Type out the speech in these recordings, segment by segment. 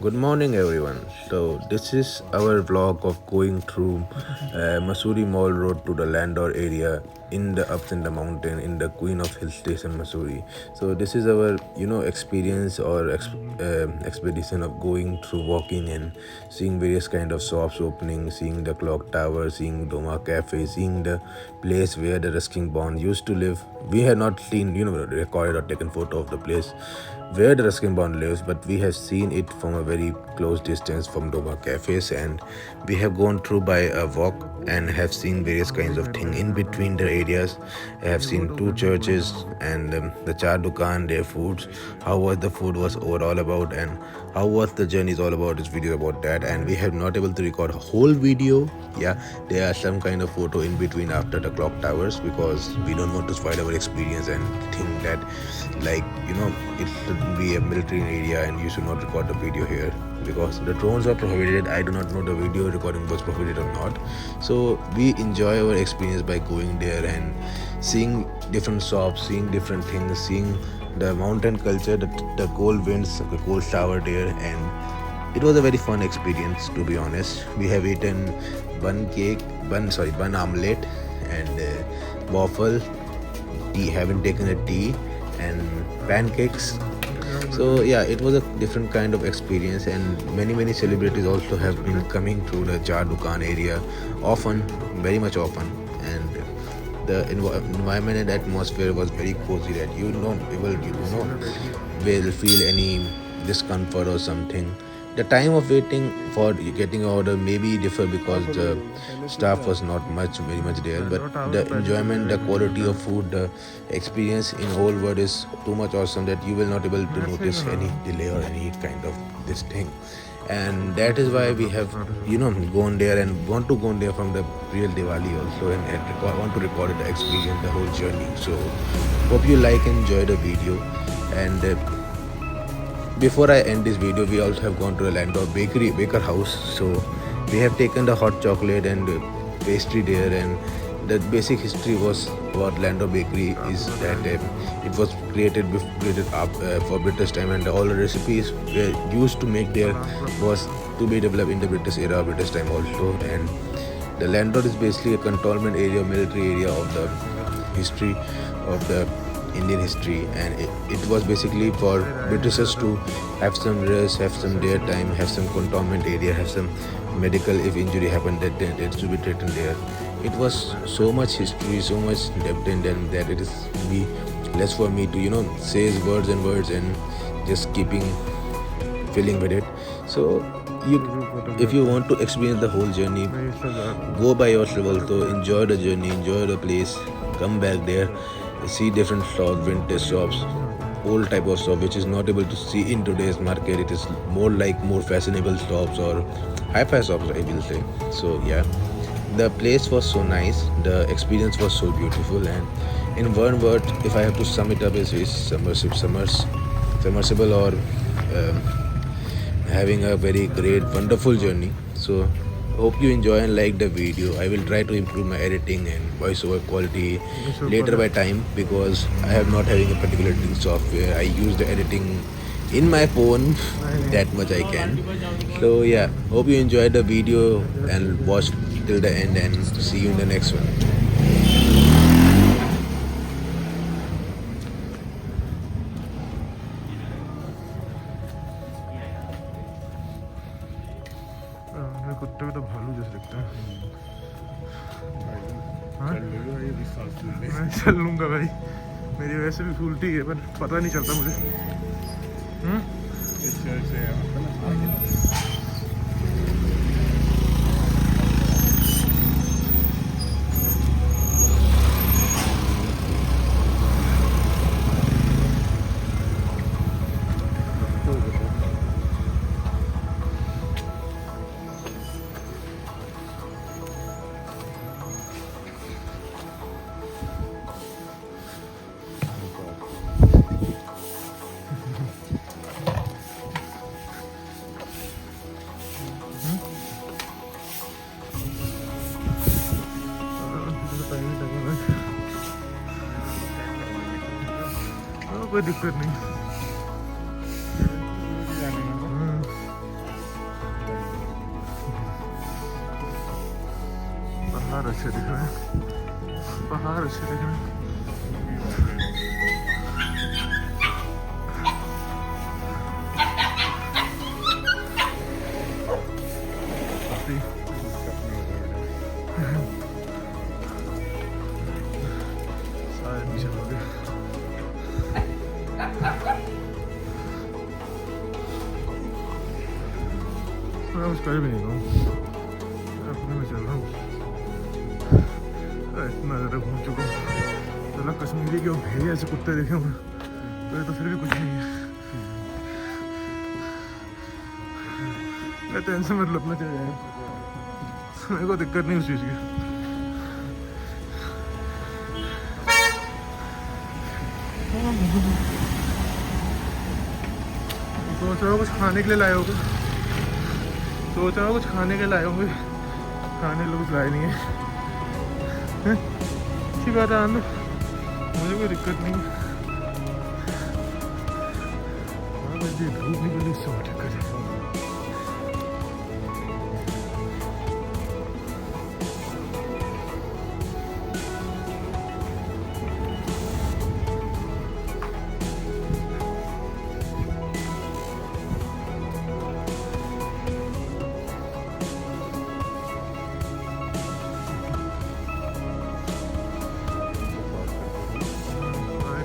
Good morning, everyone. So, this is our vlog of going through Masuri Mall Road to the Landor area in the ups in the mountain in the Queen of Hill Station, Missouri. So, this is our experience or expedition of going through, walking and seeing various kind of shops opening, seeing the clock tower, seeing Doma Cafe, seeing the place where the Ruskin Bond used to live. We had not seen, recorded or taken photo of the place where the Ruskin Bond lives, but we have seen it from a very close distance from Doma cafes, and we have gone through by a walk and have seen various kinds of thing in between the areas. I have seen two churches and the Char Dukan, their foods, how was the food was overall about, and how was the journey is all about. This video about that, and we have not able to record a whole video. Yeah, there are some kind of photo in between after the clock towers because we don't want to spoil our experience and think that it should be a military area and you should not record the video here because the drones are prohibited. I do not know the video recording was prohibited or not. So we enjoy our experience by going there and seeing different shops, seeing different things, seeing the mountain culture, the cold winds, the cold shower there, and it was a very fun experience, to be honest. We have eaten bun omelette and waffle, tea, haven't taken a tea, and pancakes. So yeah, it was a different kind of experience, and many celebrities also have been coming through the Char Dukan area often, very much often, and the environment and atmosphere was very cozy that will feel any discomfort or something. The time of waiting for getting order maybe differ because the staff was not very much there, but the enjoyment, the quality of food, the experience in whole world is too much awesome that you will not able to notice any delay or any kind of this thing. And that is why we have gone there and want to go there from the real Diwali also, and want to record the experience, the whole journey. So hope you like and enjoy the video. And before I end this video, we also have gone to a Landor baker house. So we have taken the hot chocolate and pastry there, and the basic history was about Landor Bakery is that it was created for British time, and all the recipes were used to make there was to be developed in the British era, British time also. And the Landor is basically a cantonment area, military area of the history of the Indian history, and it was basically for Britishers to have some rest, have some their time, have some cantonment area, have some medical if injury happened that then it should be treated there. It was so much history, so much depth in them that it is be less for me to say words and words and just keeping feeling with it. So you, if you want to experience the whole journey, go by yourself also, enjoy the journey, enjoy the place, come back there, see different shops, vintage shops, old type of shop which is not able to see in today's market. It is more like more fashionable shops or hi-fi shops, I will say. So yeah, the place was so nice, the experience was so beautiful, and in one word, if I have to sum it up, is submersible or having a very great wonderful journey. So hope you enjoy and like the video. I will try to improve my editing and voiceover quality later by time because I have not having a particular editing software. I use the editing in my phone that much I can. So yeah, hope you enjoyed the video and watch till the end, and see you in the next one. मेरे कुत्ते को तो भालू जैसे दिखता है। मैं चल लूँगा भाई, मेरी वैसे भी फूलती है पर पता नहीं चलता मुझे। कोई दिक्कत नहीं। पहाड़ अच्छे दिख रहे हैं, पहाड़ अच्छे दिख रहे हैं। सारे नीचे हो गए। मैं कुछ कर भी नहीं रहा हूँ, अपने में चल रहा हूँ। इतना ज़्यादा घूम चुका हूँ, चला कश्मीरी के भेड़िए ऐसे कुत्ते देखे हुए तो ये तो फिर भी कुछ नहीं है। मैं टेंशन मतलब अपना चल जाएगा, मेरे को दिक्कत नहीं उस चीज़ की। सोच रहा हूँ कुछ खाने के लिए लाए होगे, सोच रहा हूँ कुछ खाने के लिए लाए होंगे, खाने लोग लाए नहीं है। अच्छी बात है, आनंद मुझे कोई दिक्कत नहीं है। धूप निकली इससे दिक्कत है।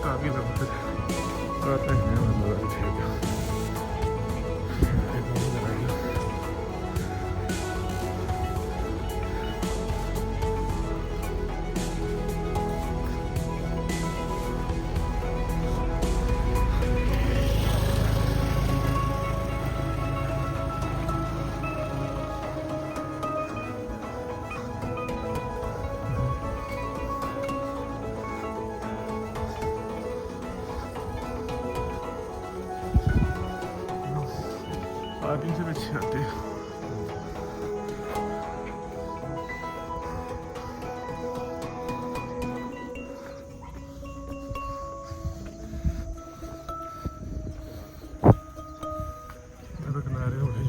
काफ़ी लंबे काटते हैं मतलब पार्किंग से भी अच्छी आती है। तो किनारे हो रही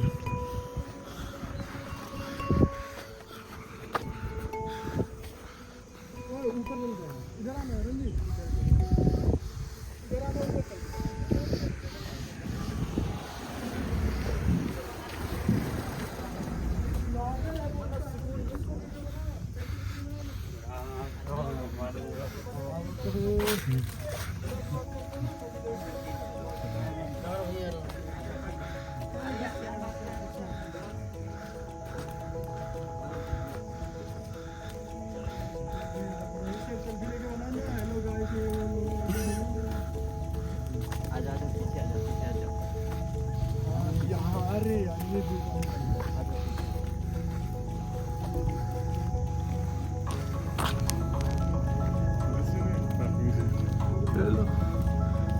चलो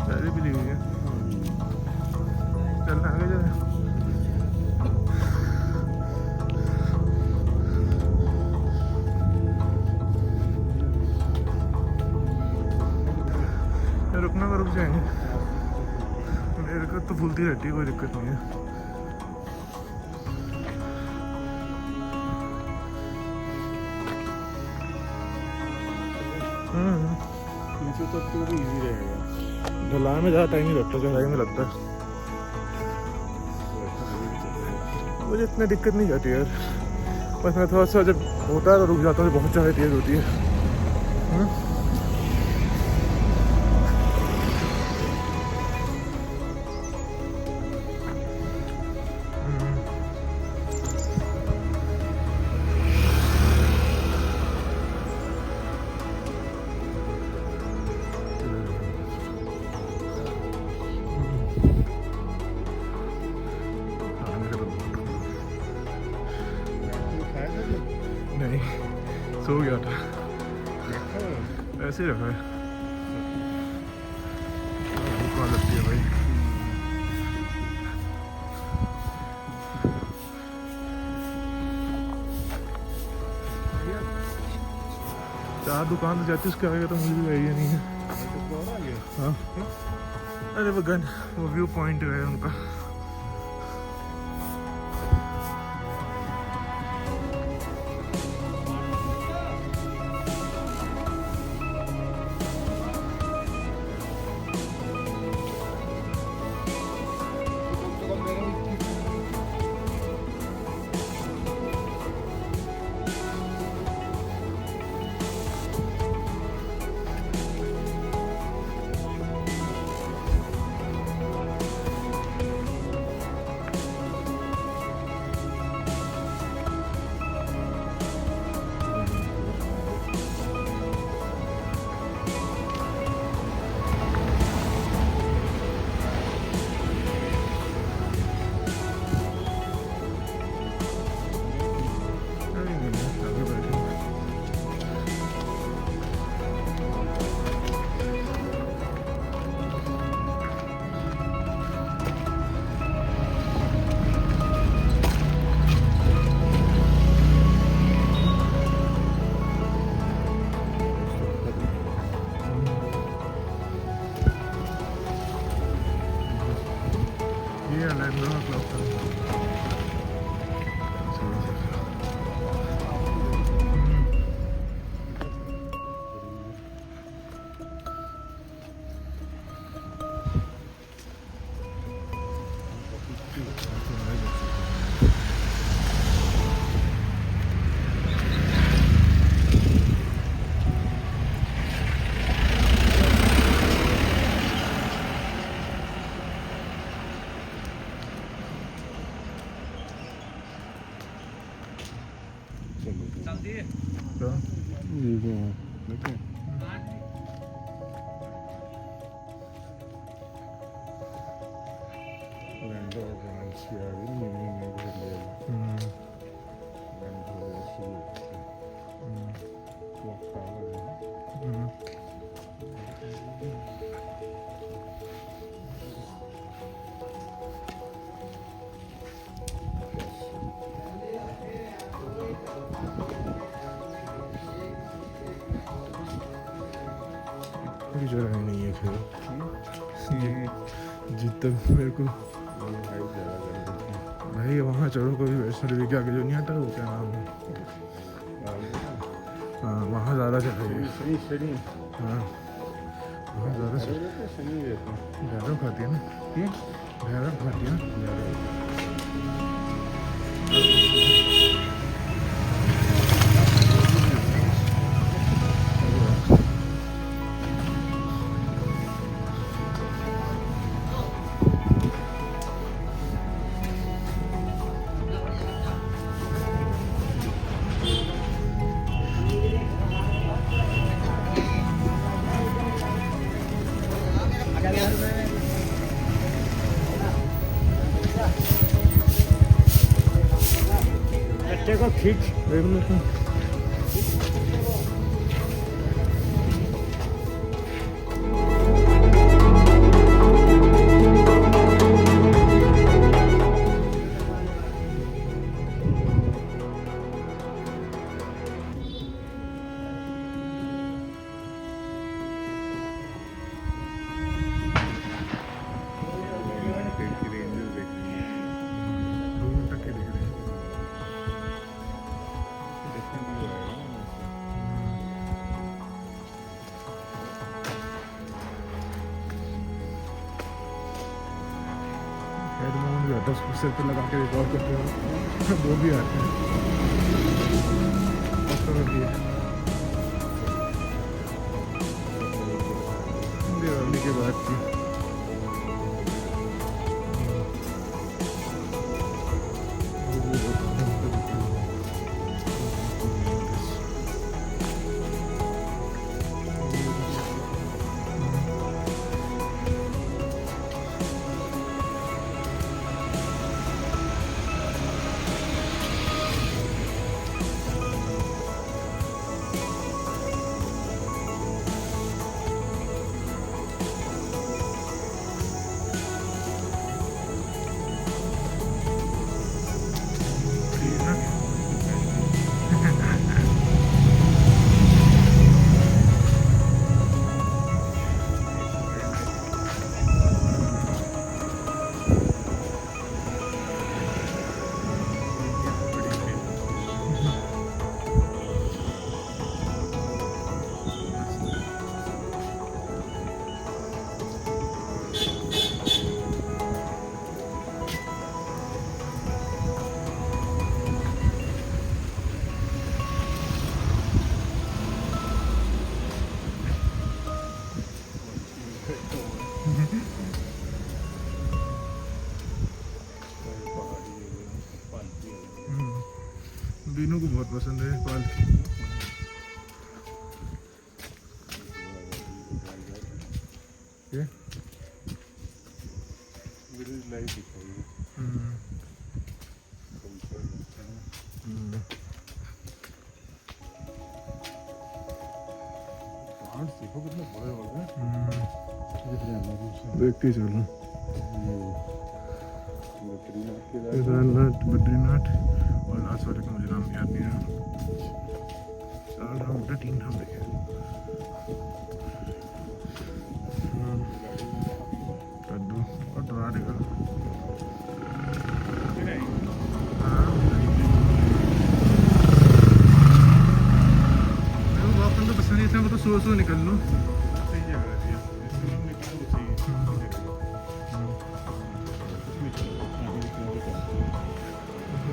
चाय भी ली हुई है, चलना आगे जा। रुकना का रुक जाएंगे, मेरे को तो भूलती रहती है, कोई दिक्कत नहीं है। नीचे तक तो भी इजी रहेगा, ढलान में ज़्यादा टाइम नहीं लगता, चढ़ाई में लगता है। मुझे इतनी दिक्कत नहीं जाती यार, बस मैं थोड़ा सा जब होता है तो रुक जाता हूँ, बहुत ज़्यादा तेज़ होती है। नहीं, सो गया था, ऐसे ही रखा है। भूख कहाँ लगती है भाई। चार दुकान जाती उसके आगे तो मुझे भी आइडिया नहीं है। हाँ, अरे वो गन, वो व्यू पॉइंट है उनका। हाँ क्लब था। क्या? ये जो है देखें लैंड ऑफ ब्रांच की आ रही है लैंड हो शुरू क्लॉक टावर है कोई जगह ही नहीं है फिर ये जितना मेरे को हाइट ज़्यादा कर देते हैं भाई वहाँ चढ़ो कभी वैष्णो देवी के आगे जो नहीं आता वो क्या नाम है, हाँ वहाँ ज़्यादा चढ़ाई है। शनि शनि हाँ वहाँ ज़्यादा शनि रहते हैं भैरव खाती है ना, भैरव खाती है ना भैरव। बच्चे को खींच एक मिनट में हेडफोन भी आता है, उसको सिर पे लगा के रिकॉर्ड करते हो वो भी आते हैं। दिवाली के बाद की बीनू को बहुत पसंद है पालकी। ये लाइफ दिखाई देखो कितने बड़े हो गए देखते ही चलो। बद्रीनाथ केदारनाथ, बद्रीनाथ और लास्ट वाले का मुझे नाम याद नहीं है। 4 धाम होते 3 धाम देखे। कद्दू और बाहर निकल। नहीं हाँ मेरे को वॉक करना तो पसंद नहीं था, मैं तो सो निकल लूँ। सही जगह है ये, इसमें हम निकले वो सही है।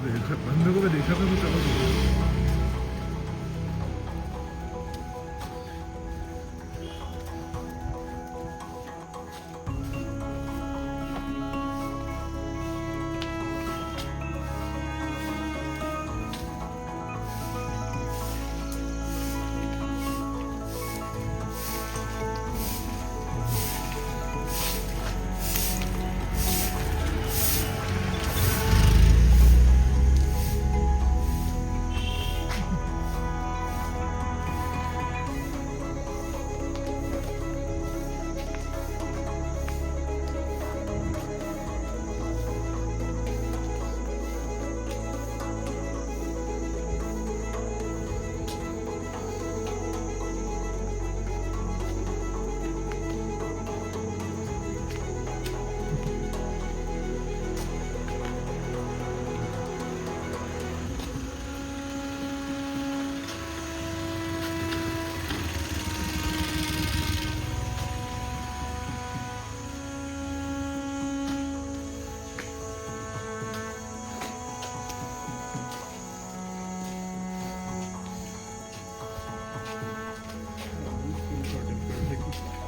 देखा बंदे को भी देखा था कुछ और।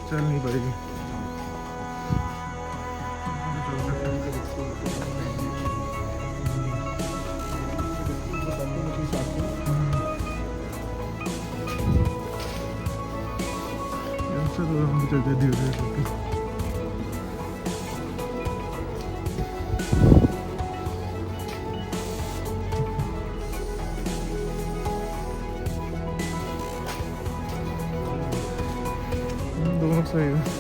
चल नहीं पाएगी। हम चलते धीरे धीरे। दोनों सही है।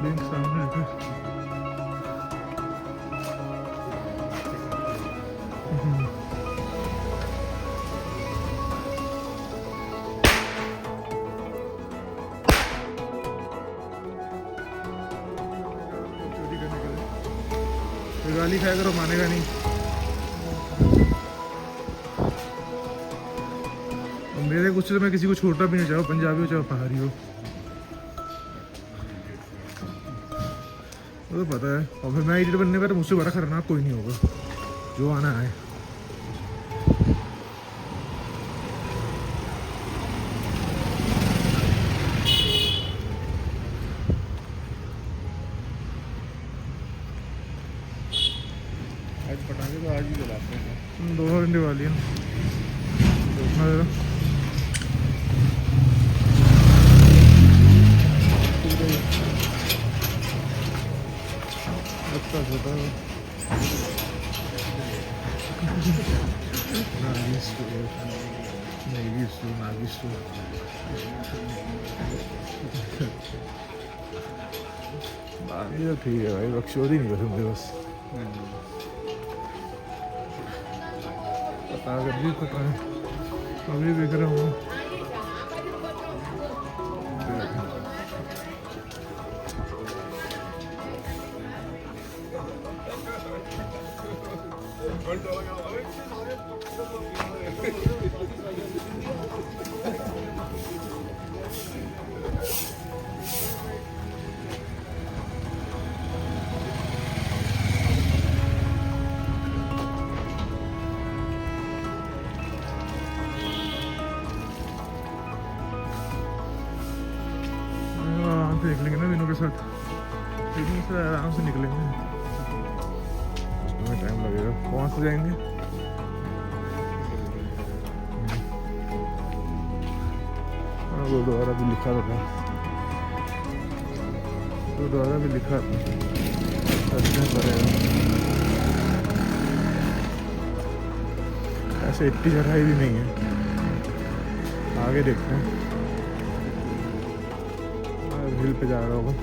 लिंक सामने है। गाली खाया करो, मानेगा नहीं। और मेरे कुछ तो मैं किसी को छोड़ता भी नहीं, चाहो पंजाबी हो चाहे पहाड़ी हो, वो तो पता है। और फिर मैं एडिटर बनने पर मुझसे बड़ा खतरनाक कोई नहीं होगा, जो आना है। आज पटाखे तो आज ही जलाते हैं। 2 घंटे वाली है, देखना जरा। अच्छा छोटा है। नागिस्टू बाकी तो ठीक है भाई, बकचोदी नहीं पसंद है बस। पता कर भी पता है, अभी देख रहा हूँ। आराम से निकलेंगे ना विनू के साथ, विनू से आराम से निकलेंगे। उसमें टाइम लगेगा। कहाँ से जाएंगे? गुरुद्वारा भी लिखा था, गुरुद्वारा भी लिखा था, दर्शन करेगा। ऐसे इतनी चढ़ाई भी नहीं है, आगे देखते हैं। हिल पे जा रहा होगा।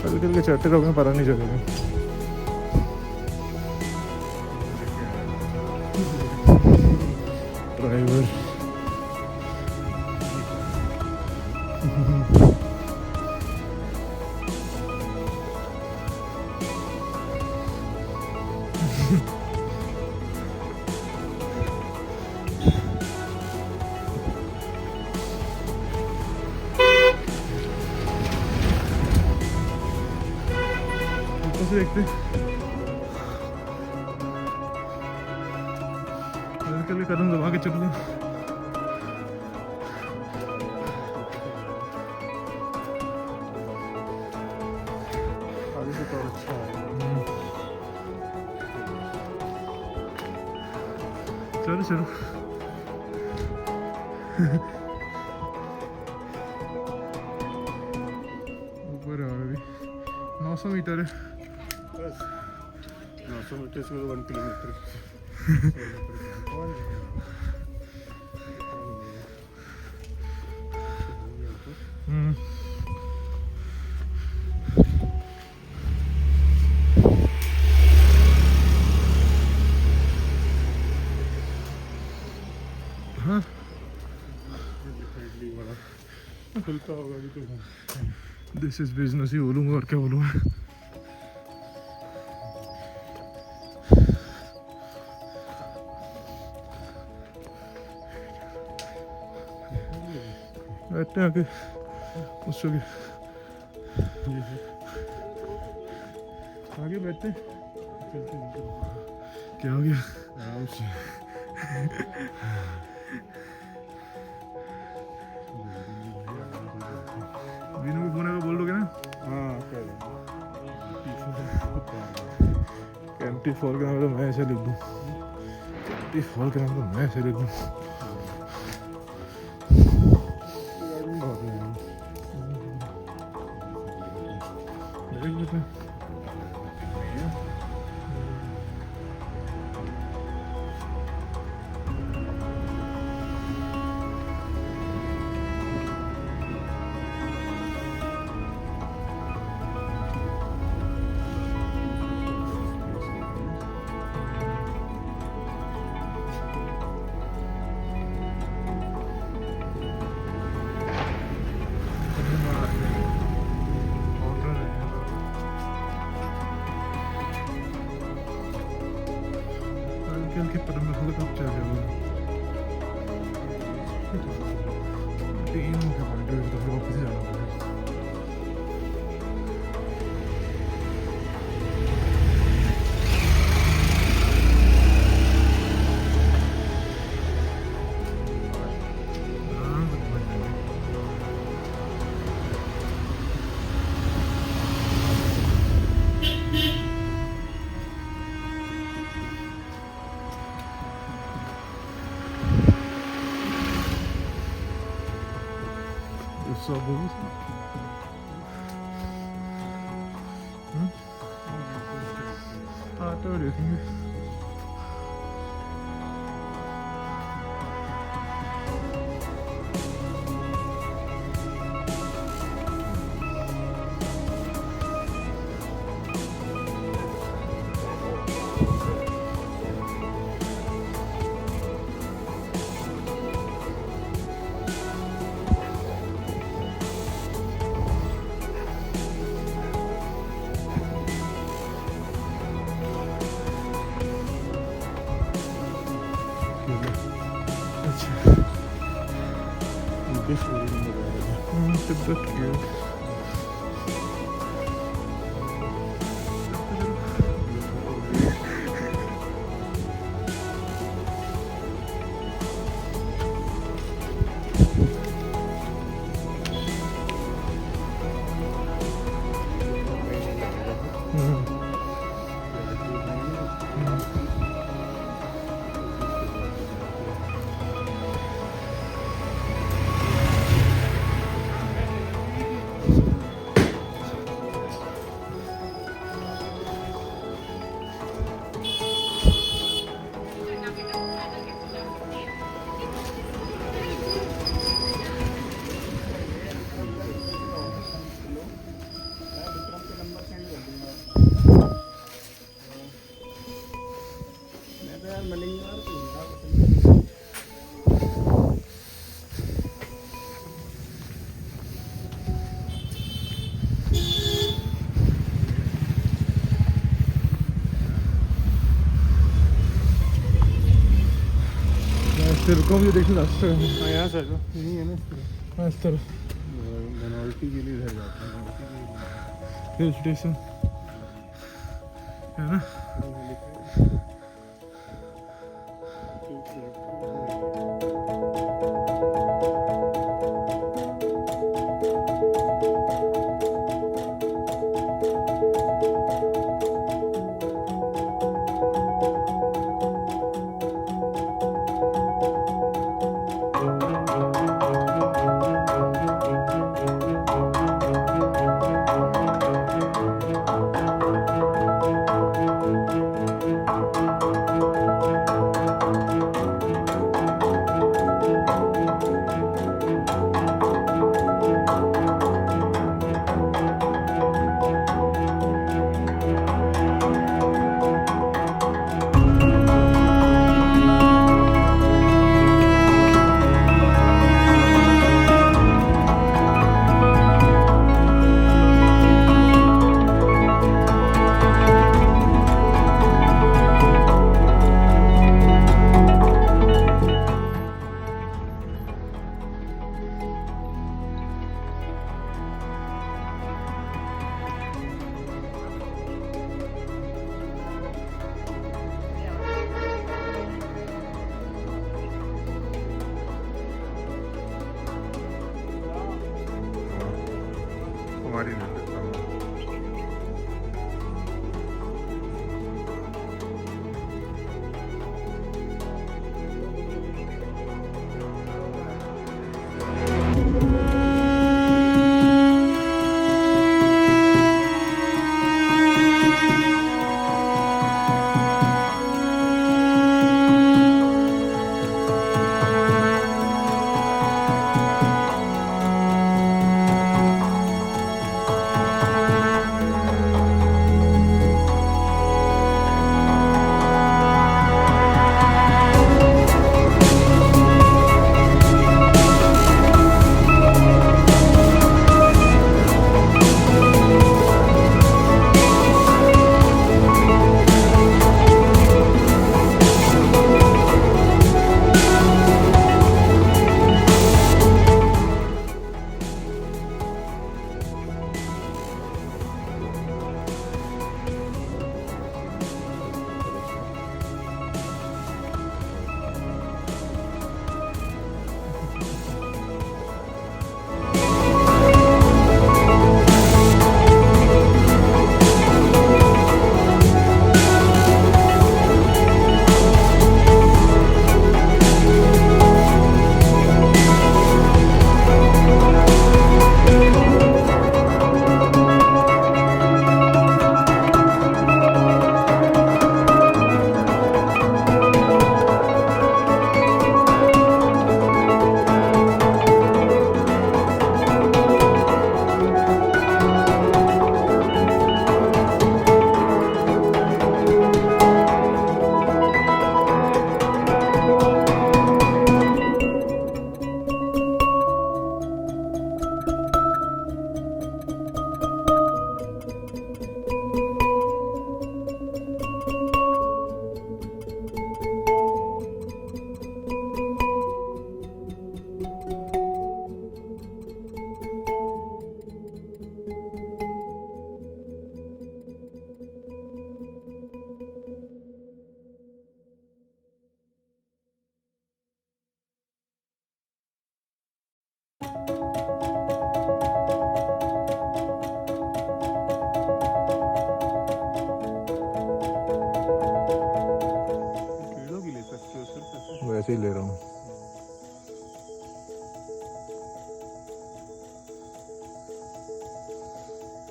कल कल के चढ़ते रहोगे पता नहीं चलेगा। ड्राइवर ऊपर से देखते के लिए कदम दबा के चल रहे। आगे से तो अच्छा है। चलो चलो ऊपर है अभी 900 मीटर है। बस 900 मीटर से 1 किलोमीटर। हाँ खुलता होगा अभी तो। दिस इज बिजनेस ही बोलूँगा और क्या बोलूँगा। बैठते हैं आके उससे आगे बैठते हैं। क्या हो गया? आराम से बीनू को फोन बोल दोगे ना? हाँ कैंटी फॉल के नाम तो मैं ऐसे लिख दूँ। कैंटी फॉल के नाम तो मैं ऐसे लिख दूँ। देख लेते हैं। के पर में थोड़ा कब चल जाएगा। तीन हो गया बंदे तो फिर वापस जाना पड़ेगा। Só vamos. Ah, teoria. So cute. मैं तो यार मिलेंगे यार तेरे को भी देखो रास्ता है। हाँ यहाँ से आजो यही है ना इस तरह हाँ, इस तरह बनौल्टी के लिए इधर जाते हैं हिल स्टेशन है ना। वैसे ही ले रहा हूँ।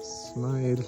स्माइल।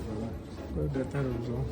कर देते हैं रुक जाओ